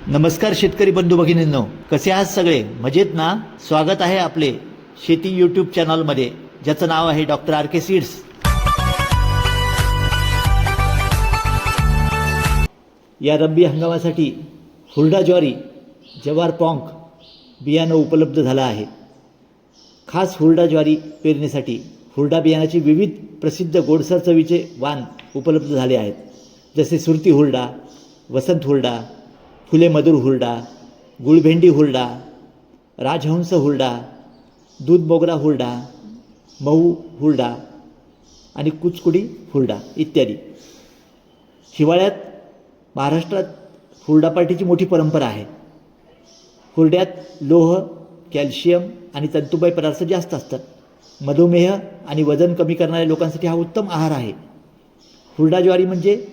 नमस्कार शेतकरी बंधू भगिनींनो, कसे आहात सगळे? मजेत ना? स्वागत आहे आपले शेती यूट्यूब चॅनलमध्ये, ज्याचं नाव आहे डॉक्टर आर के सीड्स. या रब्बी हंगामासाठी हुरडा ज्वारी, जवार पॉंक बियाणं उपलब्ध झालं आहे. खास हुरडा ज्वारी पेरणीसाठी हुरडा बियाणाची विविध प्रसिद्ध गोडसर चवीचे वाण उपलब्ध झाले आहेत, जसे सुरती हुरडा, वसंत हुरडा, फुले मधुर हुरडा, गुळभेंडी हुरडा, राजहंस हुरडा, दूध मोगरा हुरडा, महू हुरडा आणि कुचकुडी हुरडा इत्यादी. हिवाळ्यात महाराष्ट्रात हुरडा पार्टीची मोठी परंपरा आहे. हुरड्यात लोह, कॅल्शियम आणि तंतुमय पदार्थ जास्त असतात. मधुमेह आणि वजन कमी करणाऱ्या लोकांसाठी हा उत्तम आहार आहे. हुरडा ज्वारी म्हणजे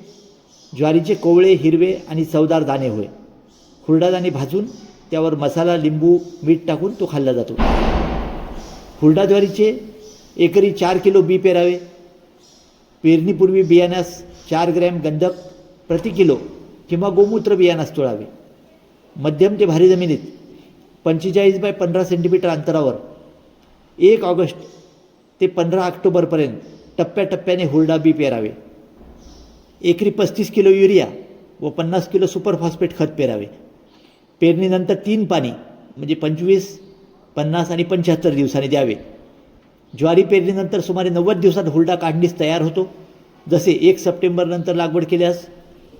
ज्वारीचे कोवळे, हिरवे आणि चवदार दाणे होय. हुरडा दाणे भाजून त्यावर मसाला, लिंबू, मीठ टाकून तो खाल्ला जातो. हुरडा ज्वारीचे एकरी 4 किलो बी पेरावे. पेरणीपूर्वी बियाण्यास 4 ग्रॅम गंधक प्रति किलो किंवा गोमूत्र बियाणास चोळावे. मध्यम ते भारी जमिनीत 45 बाय 15 सेंटीमीटर अंतरावर 1 ऑगस्ट ते 15 ऑक्टोबरपर्यंत टप्प्याटप्प्याने हुरडा बी पेरावे. एकरी 35 किलो युरिया व 50 किलो सुपर फॉस्फेट खत पेरावे. पेरणीनंतर 3 पाणी म्हणजे 25, 50 आणि 75 दिवसांनी द्यावे. ज्वारी पेरणीनंतर सुमारे 90 दिवसात हुरडा काढणीस तयार होतो. जसे 1 सप्टेंबरनंतर लागवड केल्यास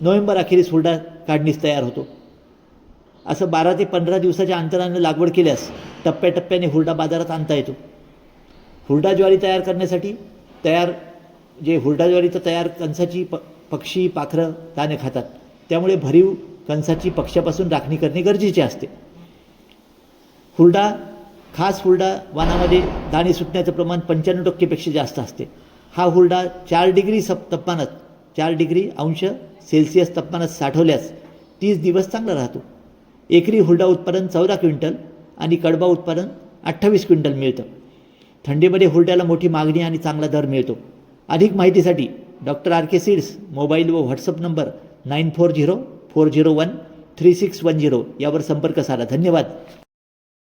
नोव्हेंबर अखेरीस हुरडा काढणीस तयार होतो. असं 12 ते 15 दिवसाच्या अंतराने लागवड केल्यास टप्प्याटप्प्याने हुरडा बाजारात आणता येतो. हुरडा ज्वारी तयार करण्यासाठी हुरडा ज्वारीचं तयार कणसाची पक्षी, पाखरं दाणे खातात. त्यामुळे भरीव कणसाची पक्ष्यापासून राखणी करणे गरजेचे असते. खास हुरडा वाणामध्ये दाणे सुटण्याचं प्रमाण 95% जास्त असते. हा हुरडा 4 डिग्री अंश सेल्सिअस तापमानात साठवल्यास 30 दिवस चांगला राहतो. एकरी हुरडा उत्पादन 14 क्विंटल आणि कडबा उत्पादन 28 क्विंटल मिळतं. थंडीमध्ये हुरड्याला मोठी मागणी आणि चांगला दर मिळतो. अधिक माहितीसाठी डॉक्टर आर के सीड्स मोबाईल व व्हॉट्सअप नंबर 9404013610 यावर संपर्क साधा. धन्यवाद.